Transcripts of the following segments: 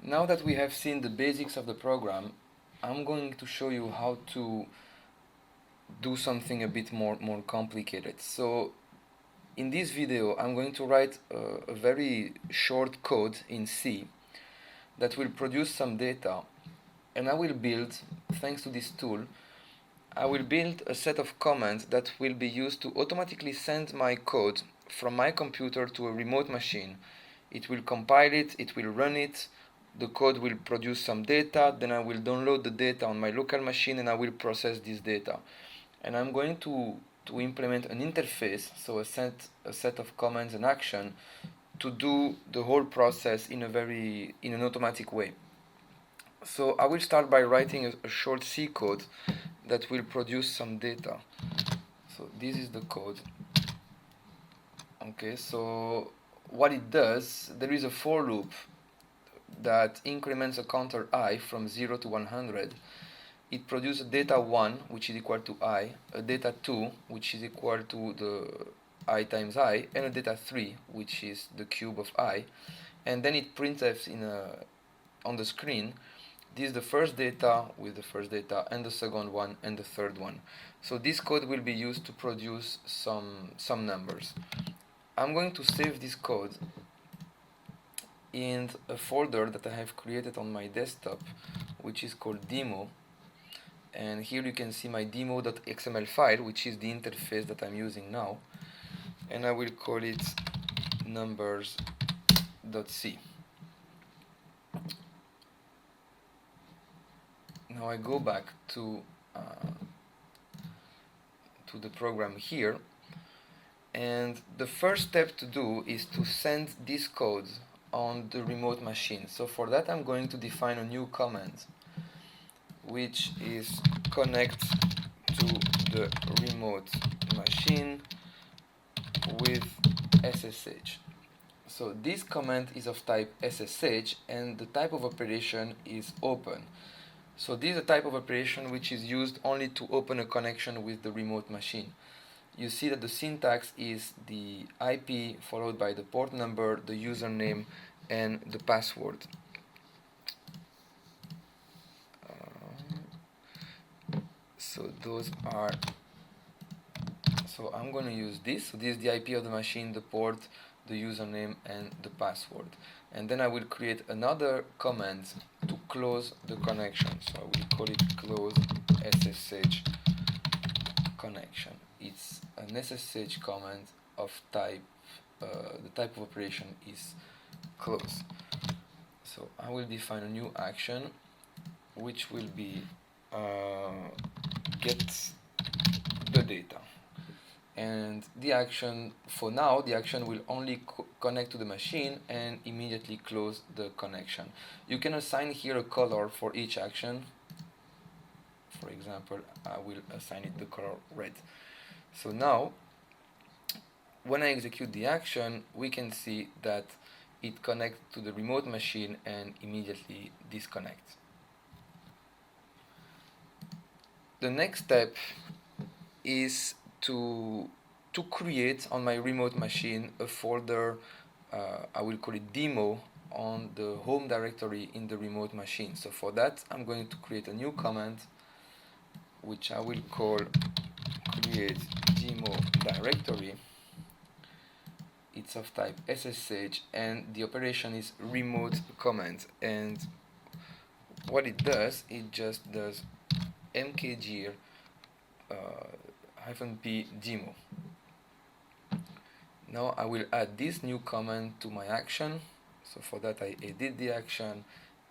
Now that we have seen the basics of the program, I'm going to show you how to do something a bit more complicated. So in this video, I'm going to write a very short code in C that will produce some data, and I will build, thanks to this tool, I will build a set of commands that will be used to automatically send my code from my computer to a remote machine. It will compile it, it will run it, the code will produce some data, then I will download the data on my local machine and I will process this data. And I'm going to implement an interface, so a set of commands and action to do the whole process in an automatic way. So I will start by writing a short C code that will produce some data. So this is the code. Okay, so what it does, there is a for loop that increments a counter I from 0 to 100. It produces data 1, which is equal to I, a data 2, which is equal to the I times I, and a data 3, which is the cube of I. And then it printfs on the screen. This is the first data with the first data, and the second one, and the third one. So this code will be used to produce some numbers. I'm going to save this code in a folder that I have created on my desktop, which is called demo. And here you can see my demo.xml file, which is the interface that I'm using now. And I will call it numbers.c. Now I go back to the program here, and the first step to do is to send this code on the remote machine. So for that I'm going to define a new command, which is connect to the remote machine with SSH. So this command is of type SSH, and the type of operation is open. So this is a type of operation which is used only to open a connection with the remote machine. You see that the syntax is the IP followed by the port number, the username, and the password. So I'm going to use this. So this is the IP of the machine, the port, the username, and the password. And then I will create another command to close the connection. So I will call it close SSH connection. It's an SSH command of type, the type of operation is close. So I will define a new action, which will be get the data. And the action, for now, the action will only connect to the machine and immediately close the connection. You can assign here a color for each action. For example, I will assign it the color red. So now, when I execute the action, we can see that it connects to the remote machine and immediately disconnects. The next step is to create on my remote machine a folder, I will call it demo, on the home directory in the remote machine. So for that I'm going to create a new command, which I will call create demo directory. It's of type SSH, and the operation is remote command, and what it does, it just does mkdir -p demo. Now I will add this new command to my action. So for that I edit the action,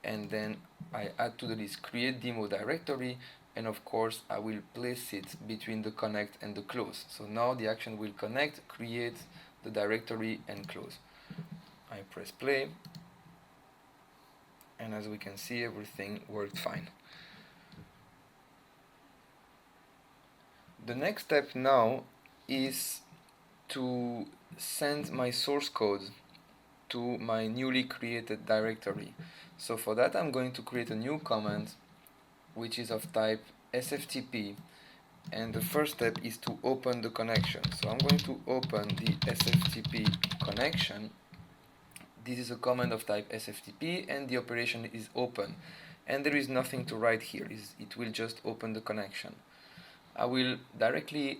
and then I add to the list create demo directory, and of course I will place it between the connect and the close. So now the action will connect, create the directory, and close. I press play, and as we can see, everything worked fine. The next step now is to send my source code to my newly created directory. So for that I'm going to create a new command, which is of type sftp, and the first step is to open the connection. So I'm going to open the sftp connection. This is a command of type SFTP and the operation is open, and there is nothing to write here. It will just open the connection. I will directly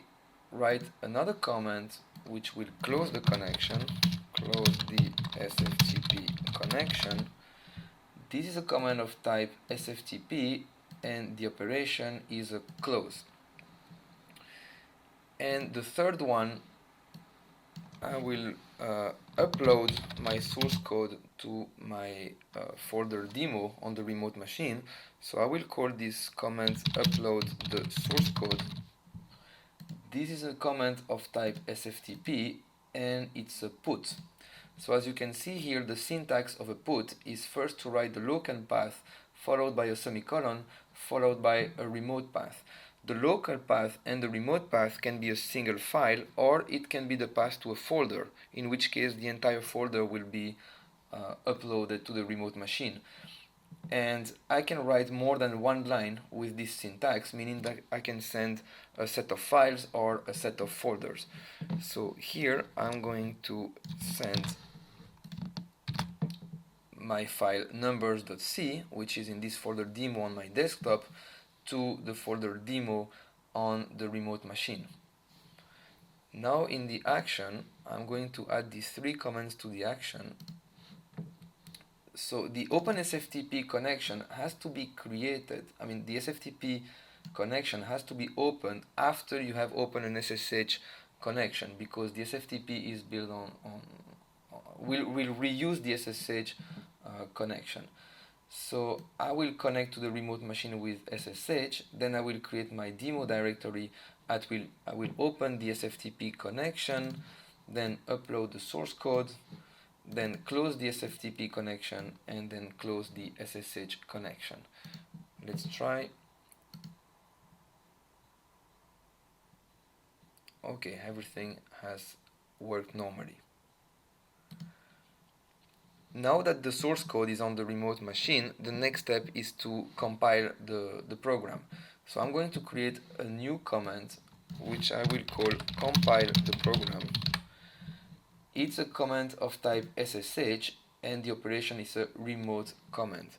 write another command which will close the connection, close the SFTP connection. This is a command of type SFTP and the operation is a close. And the third one, I will upload my source code to my folder demo on the remote machine. So I will call this command upload the source code. This is a command of type SFTP and it's a put. So as you can see here, the syntax of a put is first to write the local path followed by a semicolon followed by a remote path. The local path and the remote path can be a single file, or it can be the path to a folder, in which case the entire folder will be uploaded to the remote machine. And I can write more than one line with this syntax, meaning that I can send a set of files or a set of folders. So here I'm going to send my file numbers.c, which is in this folder demo on my desktop, to the folder demo on the remote machine. Now in the action, I'm going to add these three commands to the action. So the OpenSFTP connection has to be created. The SFTP connection has to be opened after you have opened an SSH connection, because the SFTP is built will reuse the SSH connection. So I will connect to the remote machine with SSH, then I will create my demo directory. I will open the SFTP connection, then upload the source code, then close the SFTP connection, and then close the SSH connection. Let's try. Okay, everything has worked normally. Now that the source code is on the remote machine, the next step is to compile the program. So I'm going to create a new command which I will call compile the program. It's a command of type SSH and the operation is a remote command.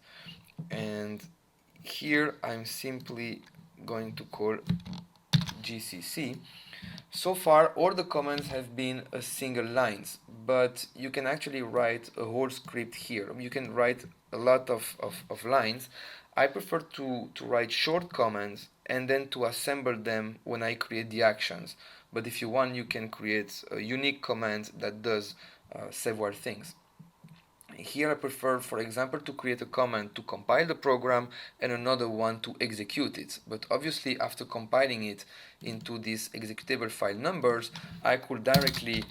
And here I'm simply going to call GCC. So far all the commands have been a single lines, but you can actually write a whole script here. You can write a lot of lines. I prefer to write short commands and then to assemble them when I create the actions. But if you want, you can create a unique command that does several things. Here I prefer, for example, to create a command to compile the program and another one to execute it. But obviously after compiling it into these executable file numbers, I could directly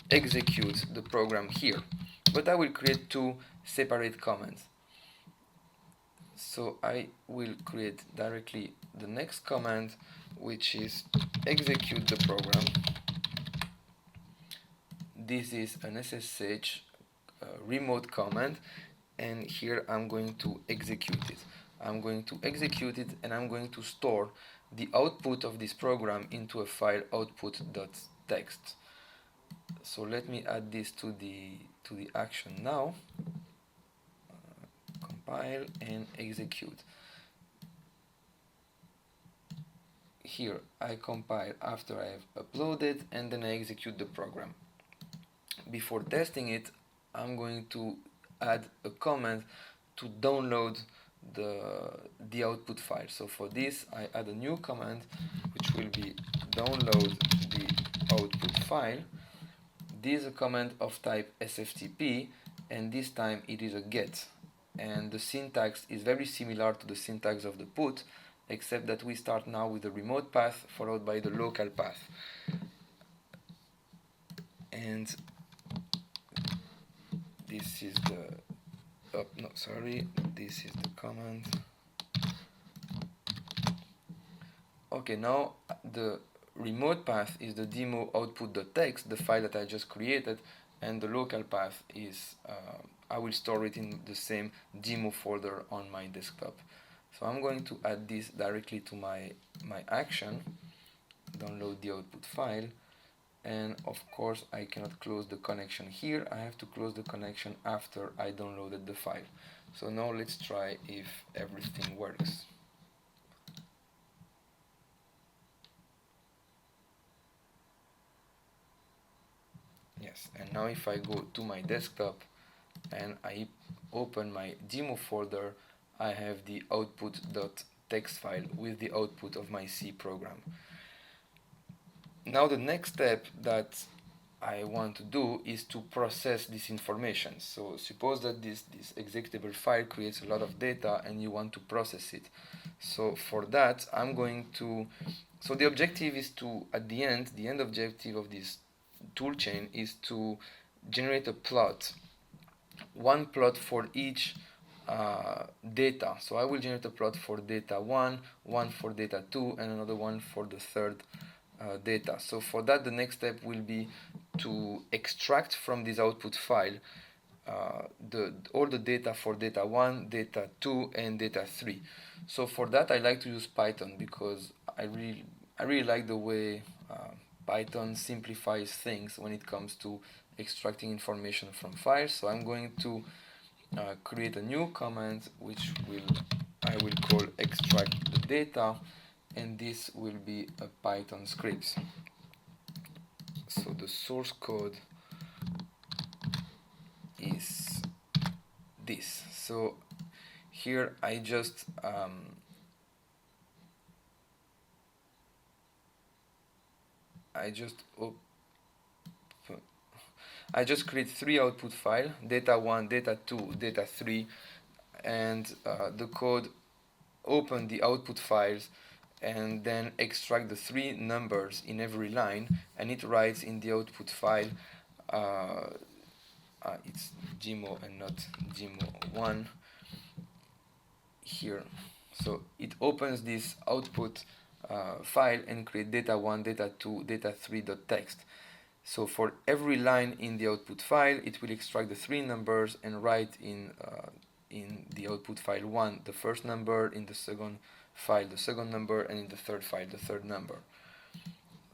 execute the program here. But I will create two separate commands. So I will create directly the next command, which is execute the program. This is an SSH remote command, and here I'm going to execute it. I'm going to execute it and I'm going to store the output of this program into a file output.txt. So let me add this to the action now. Compile and execute. Here I compile after I have uploaded and then I execute the program. Before testing it, I'm going to add a command to download the output file. So for this I add a new command which will be download the output file. This is a command of type SFTP and this time it is a get, and the syntax is very similar to the syntax of the put, except that we start now with the remote path followed by the local path. And this is this is the command. Okay, now the remote path is the demo output.txt, the file that I just created, and the local path is I will store it in the same demo folder on my desktop. So I'm going to add this directly to my action, download the output file, and of course I cannot close the connection here. I have to close the connection after I downloaded the file. So now let's try if everything works. Yes, and now if I go to my desktop and I open my demo folder, I have the output.txt file with the output of my C program. Now the next step that I want to do is to process this information. So suppose that this executable file creates a lot of data and you want to process it. So for that I'm going to, so the objective is to, at the end objective of this toolchain is to generate a plot, one plot for each data. So I will generate a plot for data 1, one for data 2, and another one for the third data. So for that the next step will be to extract from this output file all the data for data 1, data 2, and data 3. So for that I like to use Python because I really like the way Python simplifies things when it comes to extracting information from files. So I'm going to create a new command which I will call extract the data, and this will be a Python script. So the source code is this. So here I just create three output file, data 1, data 2, data 3, and the code open the output files and then extract the three numbers in every line, and it writes in the output file it's gmo and not gmo1 here. So it opens this output file and create data 1, data 2, data 3.txt. So for every line in the output file, it will extract the three numbers and write in the output file 1 the first number, in the second file the second number, and in the third file the third number.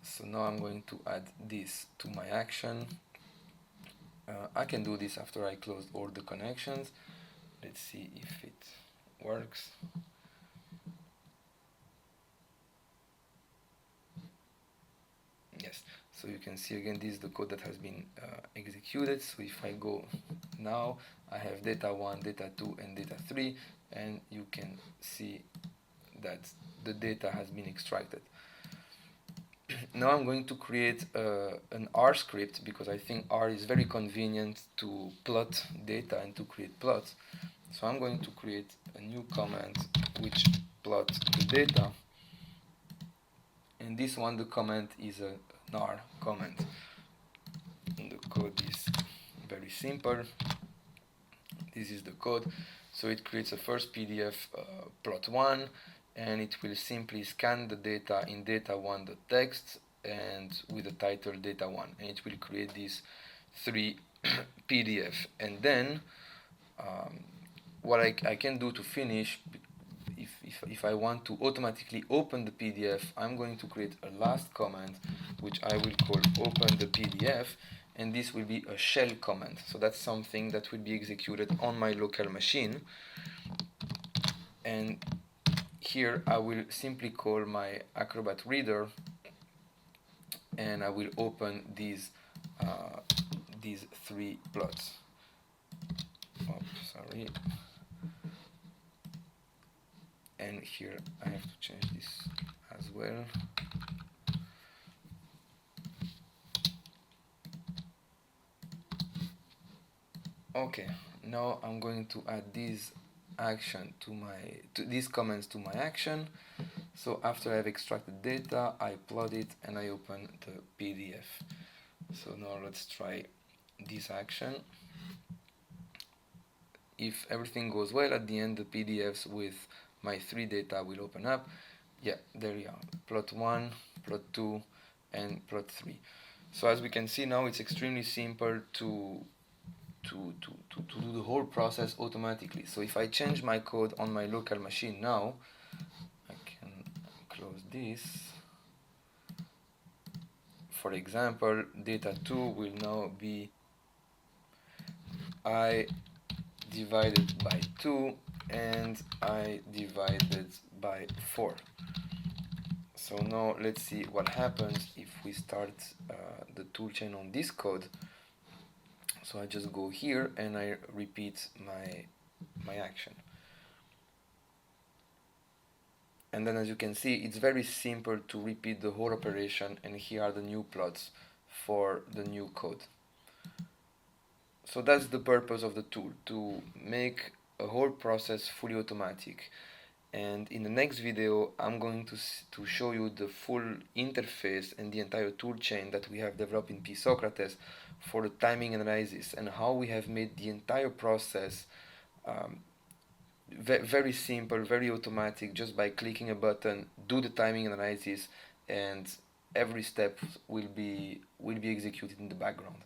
So now I'm going to add this to my action. I can do this after I close all the connections. Let's see if it works. Yes, so you can see again this is the code that has been executed. So if I go now, I have data 1, data 2, and data 3, and you can see that the data has been extracted. Now I'm going to create an R script because I think R is very convenient to plot data and to create plots. So I'm going to create a new command which plots the data, and this one, the command is an R command. And the code is very simple. This is the code. So it creates a first PDF plot1, and it will simply scan the data in data1.txt and with the title data1, and it will create these three PDF. And then what I can do to finish, if I want to automatically open the PDF, I'm going to create a last command which I will call open the PDF, and this will be a shell command. So that's something that will be executed on my local machine, and here I will simply call my Acrobat Reader, and I will open these three plots. Oh, sorry. And here I have to change this as well. Okay, now I'm going to add these these comments to my action. So after I've extracted data, I plot it and I open the PDF. So now let's try this action. If everything goes well, at the end the PDFs with my three data will open up. Yeah, there you are, plot 1, plot 2, and plot 3. So as we can see now, it's extremely simple to do the whole process automatically. So if I change my code on my local machine now, I can close this. for example, data 2 will now be I divided by 2 and I divided by 4. So now let's see what happens if we start the toolchain on this code. So I just go here and I repeat my action. And then as you can see, it's very simple to repeat the whole operation, and here are the new plots for the new code. So that's the purpose of the tool, to make a whole process fully automatic. And in the next video, I'm going to show you the full interface and the entire toolchain that we have developed in pSocrates for the timing analysis, and how we have made the entire process very simple, very automatic, just by clicking a button, do the timing analysis, and every step will be executed in the background.